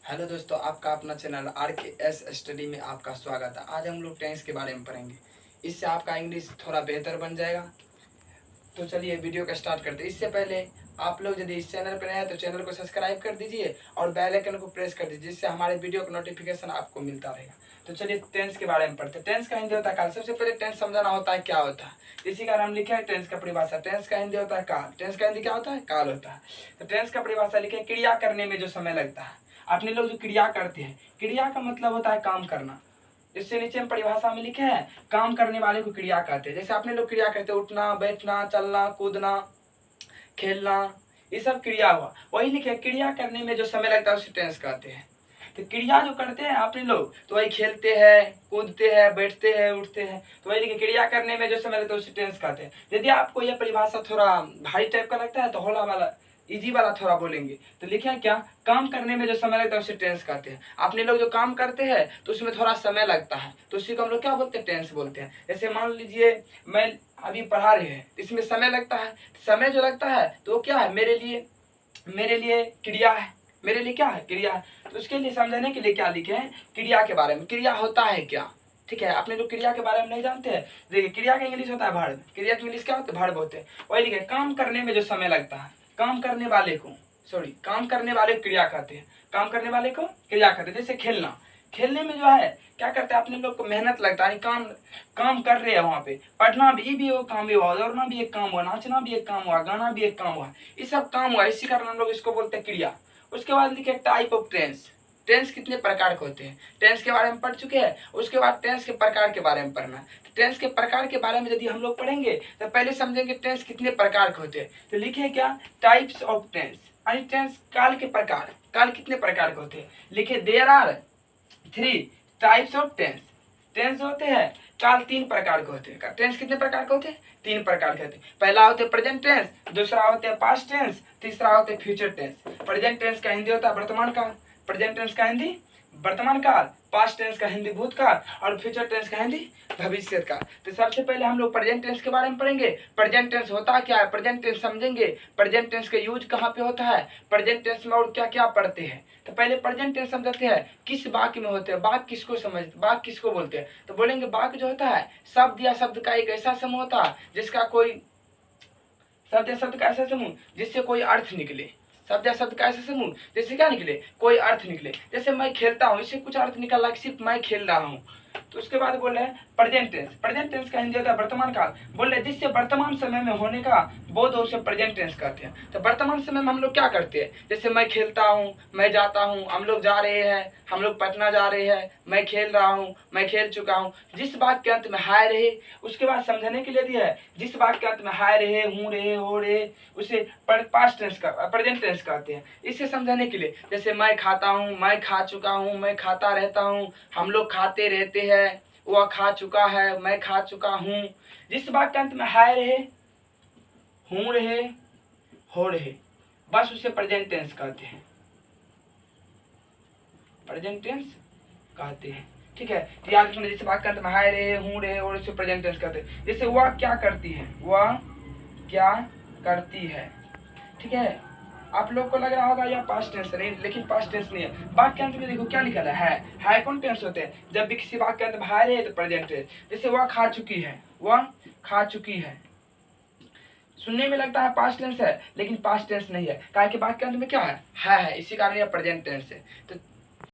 Hello दोस्तों, आपका अपना चैनल RKS स्टडी में आपका स्वागत है। आज हम लोग टेंस के बारे में पढ़ेंगे। इससे आपका इंग्लिश थोड़ा बेहतर बन जाएगा। तो चलिए वीडियो का स्टार्ट करते हैं। इससे पहले आप लोग यदि इस चैनल पर नए हैं तो चैनल को सब्सक्राइब कर दीजिए और बेल आइकन को प्रेस कर दीजिए, जिससे हमारे वीडियो का नोटिफिकेशन आपको मिलता रहेगा। तो चलिए टेंस के बारे में पढ़ते हैं। टेंस का हिंदी होता है काल। सबसे पहले टेंस समझाना होता है क्या होता है। इसी कारण हम लिखे हैं टेंस का परिभाषा। टेंस का हिंदी होता है काल। टेंस का हिंदी क्या होता है? काल होता है। तो टेंस का परिभाषा लिखे, क्रिया करने में जो समय लगता है। अपने लोग जो क्रिया करते हैं, क्रिया का मतलब होता है काम करना। इससे नीचे हम परिभाषा में लिखे हैं काम करने वाले को क्रिया कहते हैं। जैसे अपने लोग क्रिया करते हैं, उठना, बैठना, चलना, कूदना, खेलना, ये सब क्रिया हुआ। वही लिखे क्रिया करने में जो समय लगता है उसे टेंस कहते हैं। तो क्रिया जो करते हैं अपने लोग, तो वही खेलते हैं, कूदते हैं, बैठते हैं, उठते हैं, तो वही लिखे क्रिया करने में जो समय लगता है उसे टेंस कहते हैं। यदि आपको यह परिभाषा थोड़ा भारी टाइप का लगता है तो होला वाला इजी वाला थोड़ा बोलेंगे। तो लिखे क्या, काम करने में जो समय लगता है उसे टेंस कहते हैं। अपने लोग जो काम करते हैं तो उसमें थोड़ा समय लगता है, तो उसी को हम लोग क्या बोलते हैं? टेंस बोलते हैं। जैसे मान लीजिए मैं अभी पढ़ा रहे हैं, इसमें समय लगता है। समय जो लगता है तो क्या है? मेरे लिए क्रिया है। मेरे लिए क्या है? क्रिया है। तो उसके लिए समझाने के लिए क्या लिखे हैं? क्रिया के बारे में। क्रिया होता है क्या? ठीक है, अपने लोग क्रिया के बारे में नहीं जानते हैं। देखिए क्रिया का इंग्लिश होता है वर्ब। क्रिया की इंग्लिश क्या होता है? वर्ब होते हैं। वही लिखे काम करने में जो समय लगता है, काम करने वाले को क्रिया कहते हैं। काम करने वाले को क्रिया कहते हैं। जैसे खेलना, खेलने में जो है क्या करते हैं अपने लोग को? मेहनत लगता है, काम काम कर रहे हैं वहाँ पे। पढ़ना भी वो काम भी हुआ, दौड़ना भी एक काम हुआ, नाचना भी एक काम हुआ, गाना भी एक काम हुआ, ये सब काम हुआ। इसी कारण हम लोग इसको बोलते हैं क्रिया। उसके बाद लिखे टाइप ऑफ टेंस। टेंस कितने प्रकार के होते हैं, टेंस के बारे में पढ़ चुके हैं। उसके बाद टेंस के प्रकार के बारे में पढ़ना है। टेंस के प्रकार के बारे में यदि हम लोग पढ़ेंगे तो पहले समझेंगे टेंस कितने प्रकार के होते हैं। तो लिखे क्या, टाइप्स ऑफ टेंस, यानी टेंस काल के प्रकार। काल कितने प्रकार के होते हैं? लिखे there are 3 types of tense. Tense होते हैं काल 3 प्रकार के होते हैं। टेंस कितने प्रकार के होते हैं? 3 प्रकार के होते हैं। पहला होते हैं प्रेजेंट टेंस, दूसरा होते हैं पास्ट टेंस, तीसरा होते हैं फ्यूचर टेंस। प्रेजेंट टेंस का हिंदी होता है वर्तमान काल। प्रेजेंट टेंस का हिंदी वर्तमान काल, पास्ट टेंस का हिंदी भूतकाल और फ्यूचर टेंस का हिंदी भविष्य काल। तो सबसे पहले हम लोग प्रेजेंट टेंस के बारे में पढ़ेंगे। प्रेजेंट टेंस होता क्या है, प्रेजेंट टेंस समझेंगे। प्रेजेंट टेंस का यूज कहाँ पे होता है, प्रेजेंट टेंस में और क्या क्या पढ़ते हैं। तो पहले प्रेजेंट टेंस समझते हैं किस वाक्य में होते हैं। वाक्य किसको बोलते हैं? तो बोलेंगे वाक्य जो होता है शब्द या शब्द का एक ऐसा समूह होता है जिसका कोई शब्द या शब्द का ऐसा समूह जिससे कोई अर्थ निकले। शब्द या शब्द का ऐसा समूह जिससे क्या निकले? कोई अर्थ निकले। जैसे मैं खेलता हूँ, इससे कुछ अर्थ निकल रहा है, सिर्फ मैं खेल रहा हूँ। तो उसके बाद बोल रहे हैं प्रेजेंट टेंस। प्रेजेंट टेंस का हिंदी होता है वर्तमान काल। बोल रहे जिससे वर्तमान समय में होने का बोध हो उसे प्रेजेंट टेंस कहते हैं। तो वर्तमान समय में हम लोग क्या करते हैं? जैसे मैं खेलता हूँ, मैं जाता हूँ, हम लोग जा रहे हैं, हम लोग पटना जा रहे हैं, मैं खेल रहा हूँ, मैं खेल चुका हूँ। जिस बात के अंत में हाय रहे, उसके बाद समझने के लिए दिया है जिस बात के अंत में हाय रहे, हूँ रहे, हो रहे, उसे पास्ट टेंस का प्रेजेंट टेंस कहते हैं। इसे समझाने के लिए जैसे मैं खाता हूँ, मैं खा चुका हूँ, मैं खाता रहता हूँ, हम लोग खाते रहते हैं, वह खा चुका है, मैं खा चुका हूँ। जिस बात के अंत में हाय रहे, हूँ रहे, हो रहे, बस उसे प्रेजेंट टेंस कहते हैं। प्रेजेंट टेंस कहते हैं। ठीक है, तो याद रखना जिस बात के अंत में हाय रहे, हूँ रहे और उसे प्रेजेंट टेंस कहते हैं। जैसे वह क्या करती है, वह क्या करती है। ठीक है, आप लोग को लग रहा होगा यह पास्ट टेंस नहीं, लेकिन पास्ट टेंस नहीं है। वाक्य के अंत में देखो क्या लिखा है कौन टेंस होते हैं? जब भी किसी वाक्य के अंत में हाय रहे तो प्रेजेंट टेंस। जैसे वह खा चुकी है, वह खा चुकी है, सुनने में लगता है पास्ट टेंस है लेकिन पास्ट टेंस नहीं है। कारण कि वाक्य के अंत में क्या है? इसी कारण यह प्रेजेंट टेंस है। तो